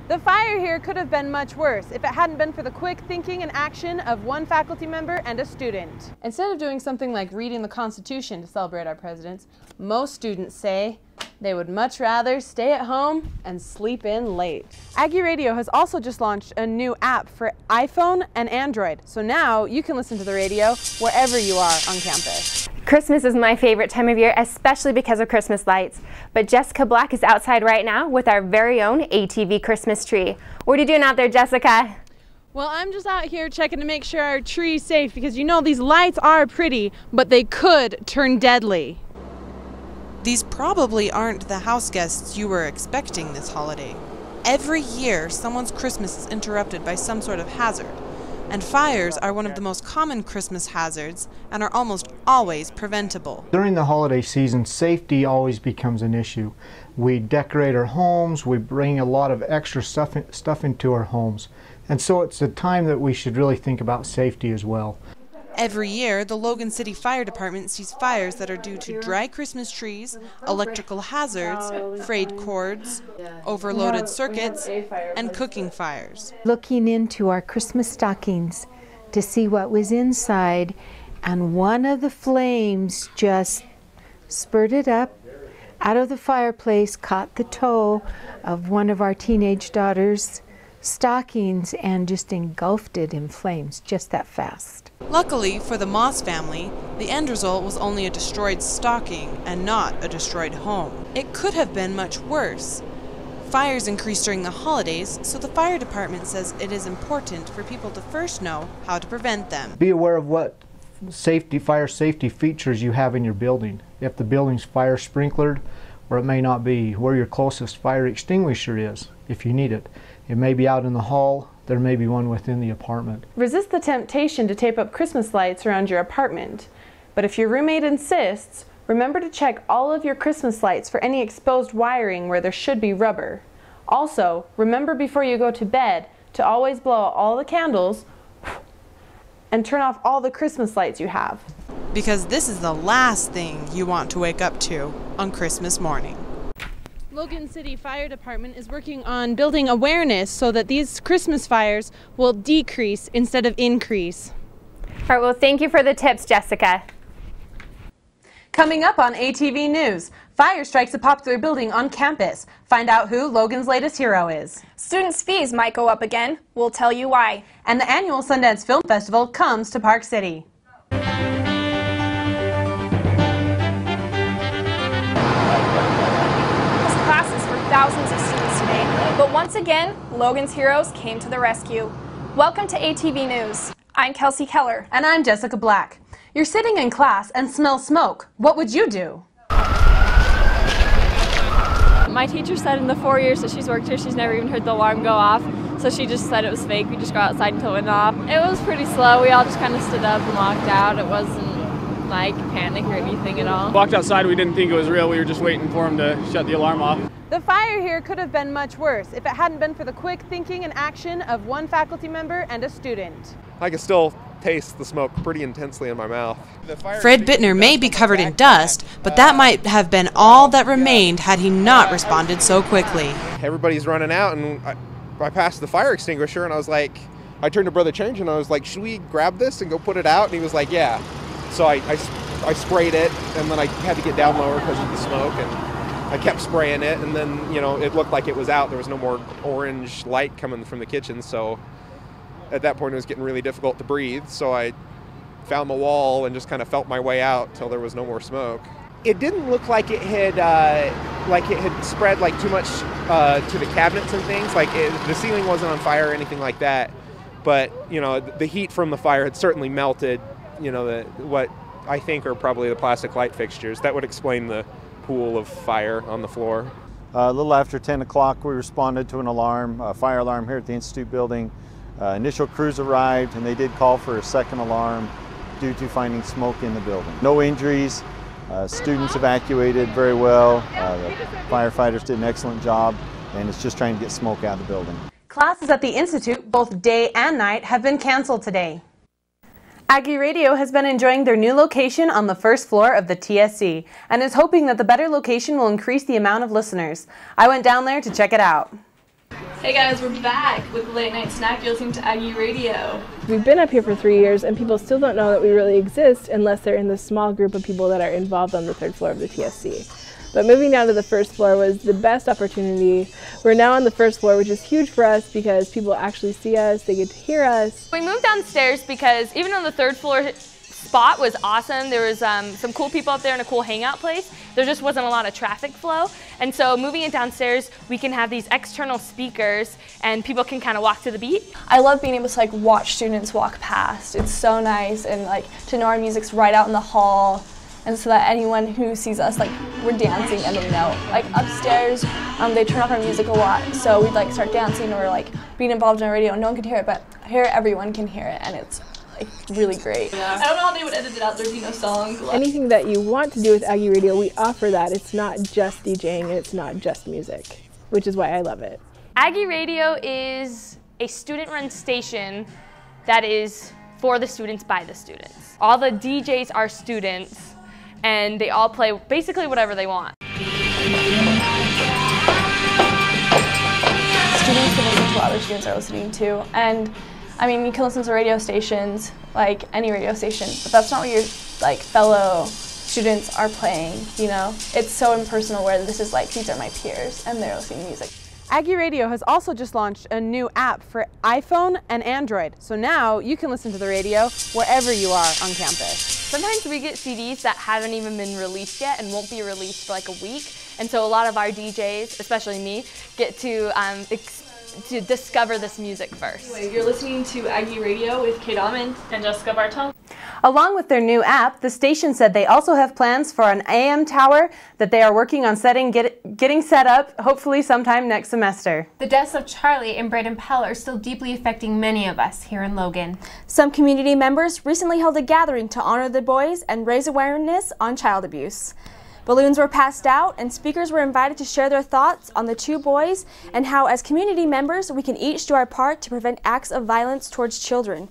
The fire here could have been much worse if it hadn't been for the quick thinking and action of one faculty member and a student. Instead of doing something like reading the Constitution to celebrate our presidents, most students say they would much rather stay at home and sleep in late. Aggie Radio has also just launched a new app for iPhone and Android, so now you can listen to the radio wherever you are on campus. Christmas is my favorite time of year, especially because of Christmas lights. But Jessica Black is outside right now with our very own ATV Christmas tree. What are you doing out there, Jessica? Well, I'm just out here checking to make sure our tree's safe because you know these lights are pretty, but they could turn deadly. These probably aren't the house guests you were expecting this holiday. Every year, someone's Christmas is interrupted by some sort of hazard. And fires are one of the most common Christmas hazards and are almost always preventable. During the holiday season, safety always becomes an issue. We decorate our homes, we bring a lot of extra stuff into our homes. And so it's a time that we should really think about safety as well. Every year, the Logan City Fire Department sees fires that are due to dry Christmas trees, electrical hazards, frayed cords, overloaded circuits, and cooking fires. Looking into our Christmas stockings to see what was inside, and one of the flames just spurted up out of the fireplace, caught the toe of one of our teenage daughters' stockings, and just engulfed it in flames just that fast. Luckily for the Moss family, the end result was only a destroyed stocking and not a destroyed home. It could have been much worse. Fires increase during the holidays, so the fire department says it is important for people to first know how to prevent them. Be aware of what fire safety features you have in your building. If the building's fire sprinklered, or it may not be, where your closest fire extinguisher is, if you need it. It may be out in the hall, there may be one within the apartment. Resist the temptation to tape up Christmas lights around your apartment. But if your roommate insists, remember to check all of your Christmas lights for any exposed wiring where there should be rubber. Also, remember before you go to bed to always blow out all the candles and turn off all the Christmas lights you have. Because this is the last thing you want to wake up to on Christmas morning. Logan City Fire Department is working on building awareness so that these Christmas fires will decrease instead of increase. All right, well, thank you for the tips, Jessica. Coming up on ATV News, fire strikes a popular building on campus. Find out who Logan's latest hero is. Students' fees might go up again. We'll tell you why. And the annual Sundance Film Festival comes to Park City. Thousands of students today, but once again, Logan's heroes came to the rescue. Welcome to ATV News. I'm Kelsey Keller. And I'm Jessica Black. You're sitting in class and smell smoke. What would you do? My teacher said in the 4 years that she's worked here, she's never even heard the alarm go off, so she just said it was fake. We just go outside until it went off. It was pretty slow. We all just kind of stood up and walked out. It wasn't like panic or anything at all. Walked outside, we didn't think it was real. We were just waiting for him to shut the alarm off. The fire here could have been much worse if it hadn't been for the quick thinking and action of one faculty member and a student. I can still taste the smoke pretty intensely in my mouth. Fred Bittner may be covered in dust, but that might have been all that remained had he not responded so quickly. Everybody's running out, and I passed the fire extinguisher, and I was like, I turned to Brother Change, and I was like, should we grab this and go put it out? And he was like, yeah. So I sprayed it, and then I had to get down lower because of the smoke, and I kept spraying it, and then, you know, it looked like it was out. There was no more orange light coming from the kitchen, so at that point it was getting really difficult to breathe. So I found the wall and just kind of felt my way out till there was no more smoke. It didn't look like it had spread like too much to the cabinets and things. Like the ceiling wasn't on fire or anything like that. But you know, the heat from the fire had certainly melted. You know, what I think are probably the plastic light fixtures. That would explain the pool of fire on the floor. A little after 10 o'clock, we responded to an alarm, a fire alarm here at the Institute building. Initial crews arrived, and they did call for a second alarm due to finding smoke in the building. No injuries. Students evacuated very well. The firefighters did an excellent job, and it's just trying to get smoke out of the building. Classes at the Institute, both day and night, have been canceled today. Aggie Radio has been enjoying their new location on the first floor of the TSC and is hoping that the better location will increase the amount of listeners. I went down there to check it out. Hey guys, we're back with the Late Night Snack. You're listening to Aggie Radio. We've been up here for 3 years and people still don't know that we really exist unless they're in the small group of people that are involved on the 3rd floor of the TSC. But moving down to the 1st floor was the best opportunity. We're now on the 1st floor, which is huge for us because people actually see us, they get to hear us. We moved downstairs because even though the 3rd floor spot was awesome, there was some cool people up there and a cool hangout place, there just wasn't a lot of traffic flow. And so moving it downstairs, we can have these external speakers and people can kind of walk to the beat. I love being able to like watch students walk past. It's so nice, and like to know our music's right out in the hall, and so that anyone who sees us, like we're dancing and they know. Like upstairs, they turn off our music a lot, so we'd like start dancing or like being involved in our radio. No one could hear it, but here everyone can hear it, and it's like really great. Yeah. I don't know how they would edit it out. There'd be no songs. Anything that you want to do with Aggie Radio, we offer that. It's not just DJing and it's not just music, which is why I love it. Aggie Radio is a student-run station that is for the students by the students. All the DJs are students and they all play basically whatever they want. Students can listen to what other students are listening to, and I mean, you can listen to radio stations, like any radio station, but that's not what your like fellow students are playing, you know? It's so impersonal where this is like, these are my peers and they're listening to music. Aggie Radio has also just launched a new app for iPhone and Android, so now you can listen to the radio wherever you are on campus. Sometimes we get CDs that haven't even been released yet and won't be released for like a week, and so a lot of our DJs, especially me, get to discover this music first. Anyway, you're listening to Aggie Radio with Kate Almond and Jessica Bartel. Along with their new app, the station said they also have plans for an AM tower that they are working on getting set up, hopefully sometime next semester. The deaths of Charlie and Braden Pell are still deeply affecting many of us here in Logan. Some community members recently held a gathering to honor the boys and raise awareness on child abuse. Balloons were passed out and speakers were invited to share their thoughts on the 2 boys and how as community members we can each do our part to prevent acts of violence towards children.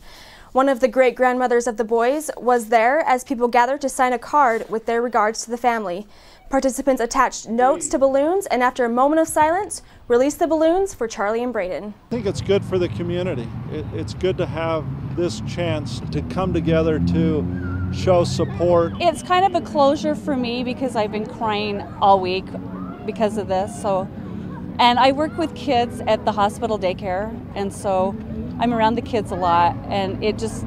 One of the great-grandmothers of the boys was there as people gathered to sign a card with their regards to the family. Participants attached notes to balloons and after a moment of silence, released the balloons for Charlie and Braden. I think it's good for the community. It's good to have this chance to come together to show support. It's kind of a closure for me because I've been crying all week because of this. And I work with kids at the hospital daycare, and so I'm around the kids a lot, and it just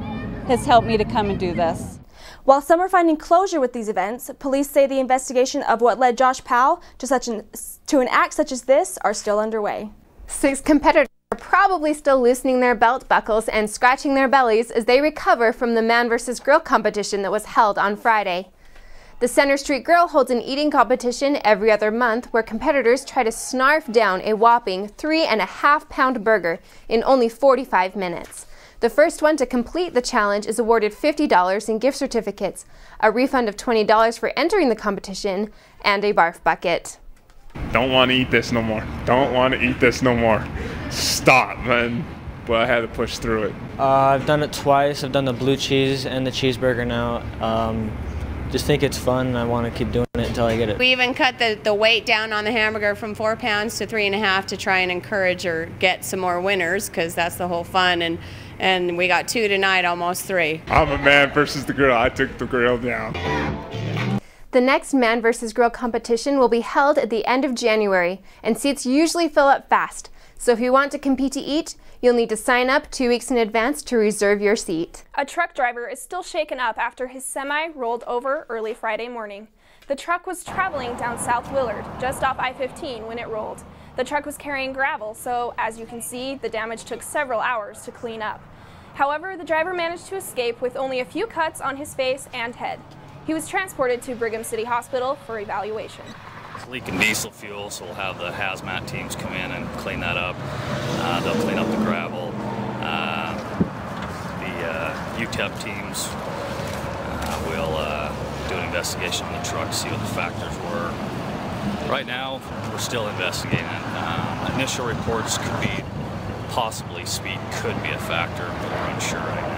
has helped me to come and do this. While some are finding closure with these events, police say the investigation of what led Josh Powell to an act such as this are still underway. 6 competitors are probably still loosening their belt buckles and scratching their bellies as they recover from the Man vs. Grill competition that was held on Friday. The Center Street Grill holds an eating competition every other month where competitors try to snarf down a whopping 3.5-pound burger in only 45 minutes. The first one to complete the challenge is awarded $50 in gift certificates, a refund of $20 for entering the competition, and a barf bucket. Don't want to eat this no more. Don't want to eat this no more. Stop, man. But I had to push through it. I've done it twice. I've done the blue cheese and the cheeseburger now. Just think it's fun, and I want to keep doing it until I get it. We even cut the weight down on the hamburger from 4 pounds to 3.5 to try and encourage or get some more winners, because that's the whole fun. And we got 2 tonight, almost 3. I'm a Man versus the grill. I took the grill down. The next Man vs. Grill competition will be held at the end of January, and seats usually fill up fast. So if you want to compete to eat, you'll need to sign up 2 weeks in advance to reserve your seat. A truck driver is still shaken up after his semi rolled over early Friday morning. The truck was traveling down South Willard, just off I-15 when it rolled. The truck was carrying gravel, so as you can see, the damage took several hours to clean up. However, the driver managed to escape with only a few cuts on his face and head. He was transported to Brigham City Hospital for evaluation. It's leaking diesel fuel, so we'll have the hazmat teams come in and clean that up. They'll clean up the gravel. The UTEP teams will do an investigation on the truck, see what the factors were. Right now, we're still investigating it. Initial reports could be possibly speed could be a factor, but we're unsure right now.